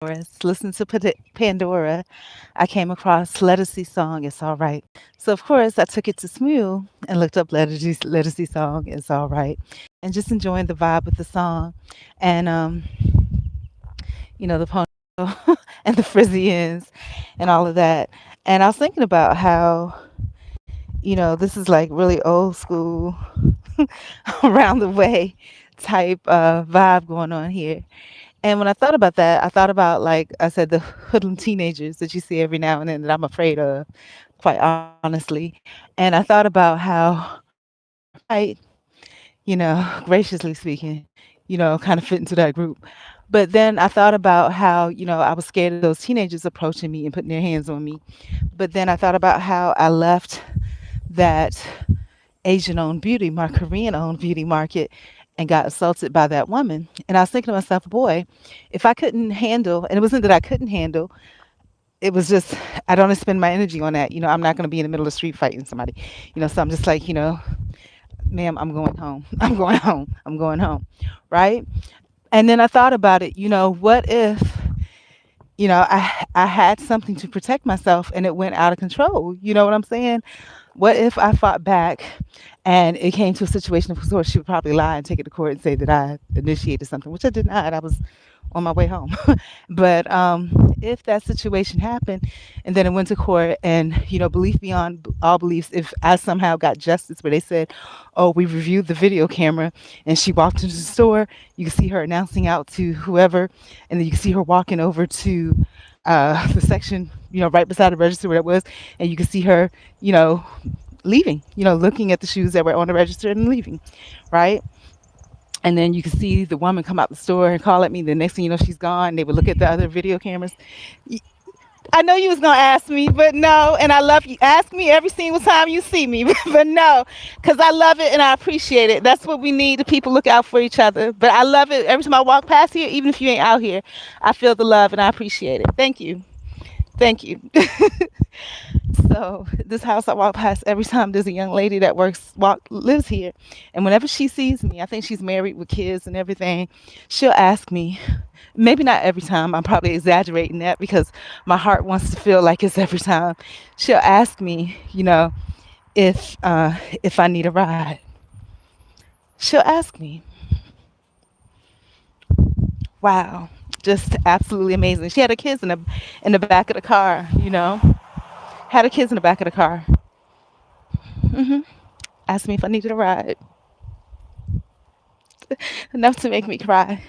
Listen to Pandora. I came across Lettucey song, It's All Right. So, of course, I took it to Smule and looked up Lettucey song, It's All Right, and just enjoying the vibe with the song. And, the ponytail and the frizzy ends and all of that. And I was thinking about how, this is like really old school, around the way type vibe going on here. And when I thought about that, I thought about, like I said, the hoodlum teenagers that you see every now and then that I'm afraid of, quite honestly. And I thought about how I, graciously speaking, kind of fit into that group. But then I thought about how, I was scared of those teenagers approaching me and putting their hands on me. But then I thought about how I left that Asian owned beauty, my Korean owned beauty market, and got assaulted by that woman. And I was thinking to myself, boy, if I couldn't handle, and it wasn't that I couldn't handle, it was just, I don't spend my energy on that. I'm not going to be in the middle of the street fighting somebody, so I'm just like, ma'am, I'm going home. I'm going home. I'm going home. Right. And then I thought about it, what if, I had something to protect myself and it went out of control? You know what I'm saying? What if I fought back and it came to a situation of course she would probably lie and take it to court and say that I initiated something, which I did not. I was on my way home. But if that situation happened and then it went to court and, belief beyond all beliefs, if I somehow got justice where they said, oh, we reviewed the video camera and she walked into the store, you can see her announcing out to whoever, and then you can see her walking over to the section, right beside the register where it was, and you can see her, leaving, looking at the shoes that were on the register and leaving, right? And then you can see the woman come out the store and call at me. The next thing you know, she's gone. They would look at the other video cameras. I know you was gonna ask me, but no. And I love you. Ask me every single time you see me, but no, because I love it and I appreciate it. That's what we need. The people look out for each other. But I love it every time I walk past here, even if you ain't out here. I feel the love and I appreciate it. Thank you. Thank you. So this house I walk past every time there's a young lady that lives here, and whenever she sees me, I think she's married with kids and everything, she'll ask me. Maybe not every time. I'm probably exaggerating that because my heart wants to feel like it's every time. She'll ask me, if I need a ride. She'll ask me. Wow, just absolutely amazing. She had her kids in the back of the car. Had her kids in the back of the car. Asked me if I needed a ride. Enough to make me cry.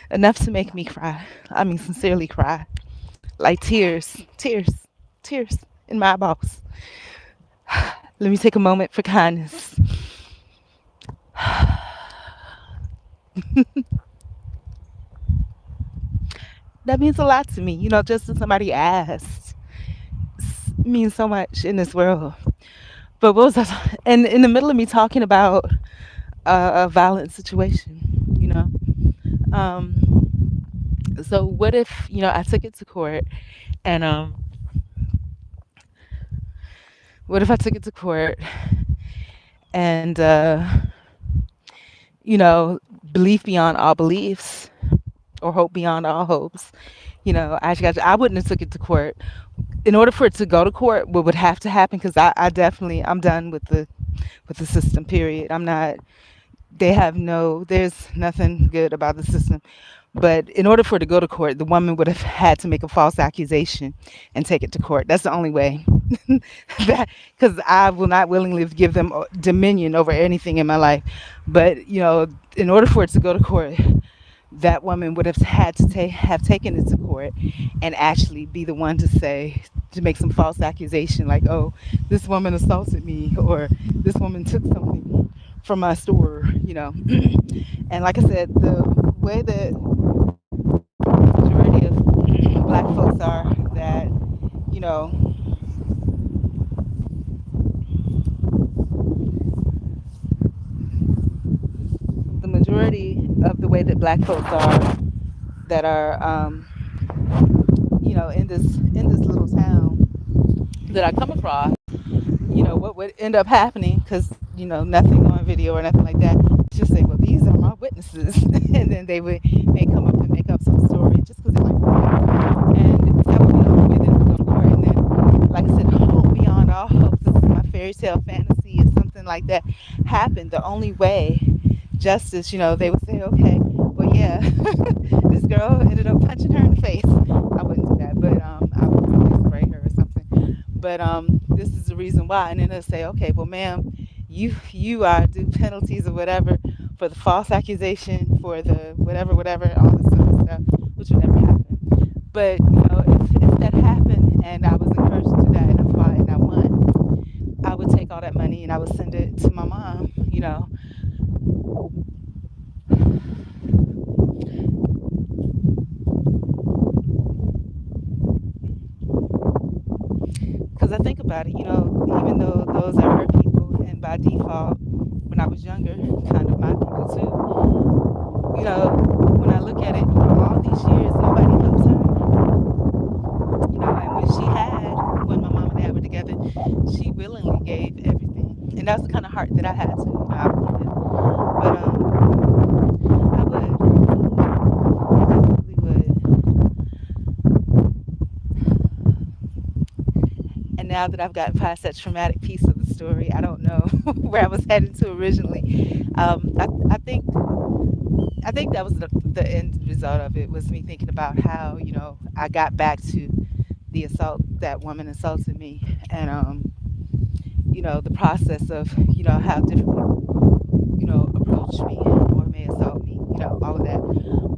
Enough to make me cry. I mean, sincerely cry. Like tears in my eyeballs. Let me take a moment for kindness. That means a lot to me. Just as somebody asked, means so much in this world. But what was I? And in the middle of me talking about a violent situation, you know. Um, so what if I took it to court, and what if I took it to court, and you know, belief beyond all beliefs, or hope beyond all hopes. I wouldn't have took it to court. In order for it to go to court, what would have to happen? Because I'm done with the system. Period. I'm not. They have no. There's nothing good about the system. But in order for it to go to court, the woman would have had to make a false accusation and take it to court. That's the only way. That because I will not willingly give them dominion over anything in my life. But in order for it to go to court, that woman would have had to have taken it to court and actually be the one to make some false accusation like, oh, this woman assaulted me, or this woman took something from my store. And like I said, the way that majority of black folks are, that you know the majority of the way that black folks are, that are in this little town that I come across, what would end up happening, because nothing on video or nothing like that, just say, well, these are my witnesses. And then they may come up and make up some story just because they like tale fantasy or something like that happened, the only way justice, they would say, okay, well, yeah, this girl ended up punching her in the face. I wouldn't do that, but I would probably spray her or something. But this is the reason why, and then they'll say, okay, well, ma'am, you are due penalties or whatever for the false accusation, for the whatever, all this other stuff, which would never happen. But if that happened and I was encouraged to do that and I fought and I won, I would take all that money and I would send it to my mom. Because I think about it, even though those are her people, and by default, when I was younger, kind of my people too, when I look at it, all these years, nobody helps her. And when my mom and dad were together, she willingly gave everything. And that's the kind of heart that I had to, I would give. But I definitely would. And now that I've gotten past that traumatic piece of the story, I don't know where I was headed to originally. I think that was the end result of it, was me thinking about how I got back to the assault, that woman assaulted me, and the process of how different people approach me or may assault me, all of that.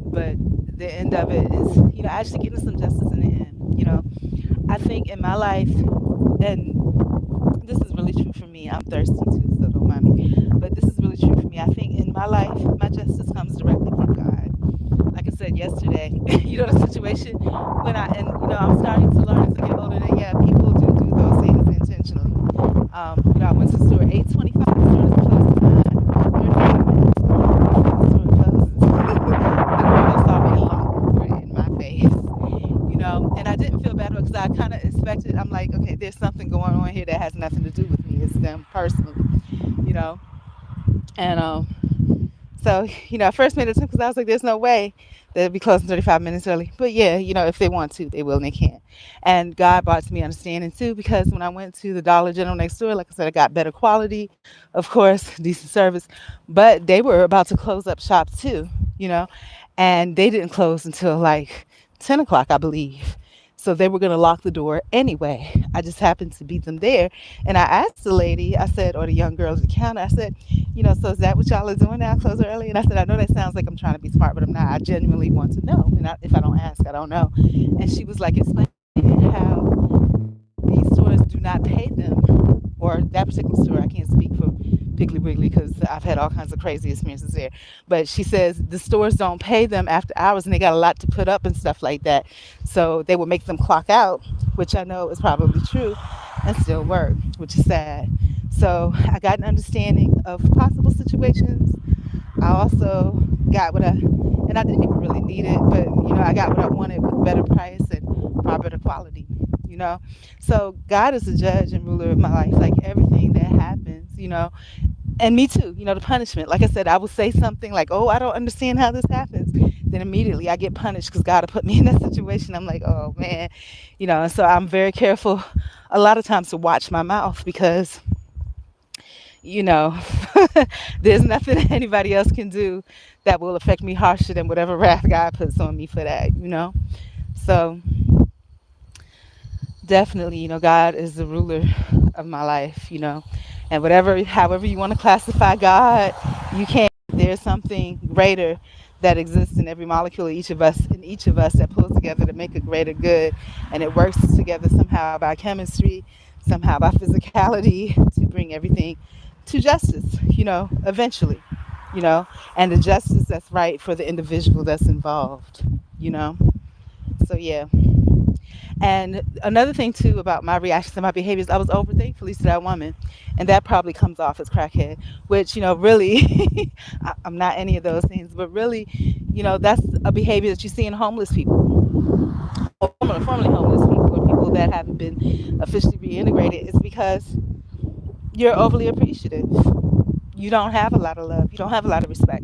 But the end of it is actually getting some justice in the end. I think in my life, and this is really true for me. I'm thirsty too, so don't mind me. But this is really true for me. I think in my life, my justice comes directly from God. Like I said yesterday, the situation when I'm starting to learn as I get older that, yeah, people do those things intentionally. I went to the store 8:25. The store is closed to 9. 35 minutes before the store closes. The girl saw me locked in my face. And I didn't feel bad because I kind of expected. I'm like, okay, there's something going on here that has nothing to do with me. It's them personally, you know. And so, I first made it because I was like, there's no way they'll be closing 35 minutes early. But yeah, if they want to, they will and they can. And God brought to me understanding too, because when I went to the Dollar General next door, like I said, I got better quality, of course, decent service. But they were about to close up shop too, you know, and they didn't close until like 10 o'clock, I believe. So they were going to lock the door anyway. I just happened to beat them there. And I asked the lady, I said, or the young girl at the counter, I said, so is that what y'all are doing now, close early? And I said, I know that sounds like I'm trying to be smart, but I'm not. I genuinely want to know. And if I don't ask, I don't know. And she was like explaining how these stores do not pay them, or that particular store. I can't speak for Piggly Wiggly because I've had all kinds of crazy experiences there. But she says the stores don't pay them after hours, and they got a lot to put up and stuff like that. So they would make them clock out, which I know is probably true, and still work, which is sad. So I got an understanding of possible situations. I also got and I didn't even really need it, but I got what I wanted with better price and far better quality. You know, so God is the judge and ruler of my life. Like everything that happens, and me too. The punishment. Like I said, I will say something like, "Oh, I don't understand how this happens." Then immediately I get punished because God put me in that situation. I'm like, "Oh man," And so I'm very careful a lot of times to watch my mouth because you know, there's nothing anybody else can do that will affect me harsher than whatever wrath God puts on me for that. So definitely, God is the ruler of my life. And however you want to classify God, you can. There's something greater that exists in every molecule of each of us that pulls together to make a greater good. And it works together somehow by chemistry, somehow by physicality to bring everything to justice, eventually, you know, and the justice that's right for the individual that's involved. So, yeah. And another thing too about my reactions and my behaviors, I was over thankfully to that woman, and that probably comes off as crackhead, which really, I'm not any of those things, but really, that's a behavior that you see in homeless people, or formerly homeless people, or people that haven't been officially reintegrated. It's because you're overly appreciative. You don't have a lot of love. You don't have a lot of respect.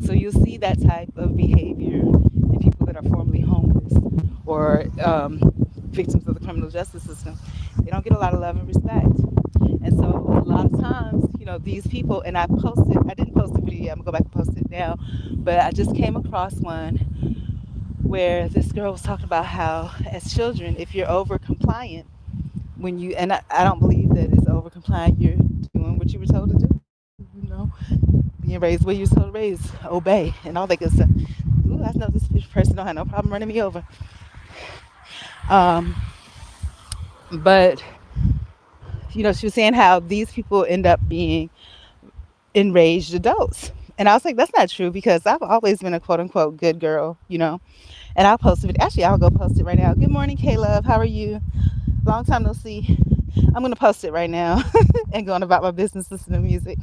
So you'll see that type of behavior in people that are formerly homeless, or victims of the criminal justice system, they don't get a lot of love and respect. And so a lot of times, these people, and I didn't post the video yet, I'm gonna go back and post it now, but I just came across one where this girl was talking about how, as children, if you're over compliant, and I don't believe that it's over compliant, you're doing what you were told to do, being raised where you were told to raise, obey, and all that good stuff. Ooh, I know this person don't have no problem running me over. Um, but she was saying how these people end up being enraged adults. And I was like, that's not true because I've always been a quote unquote good girl. And I'll post it. Actually, I'll go post it right now. Good morning, K-Love. How are you? Long time no see. I'm going to post it right now and going about my business, listening to music.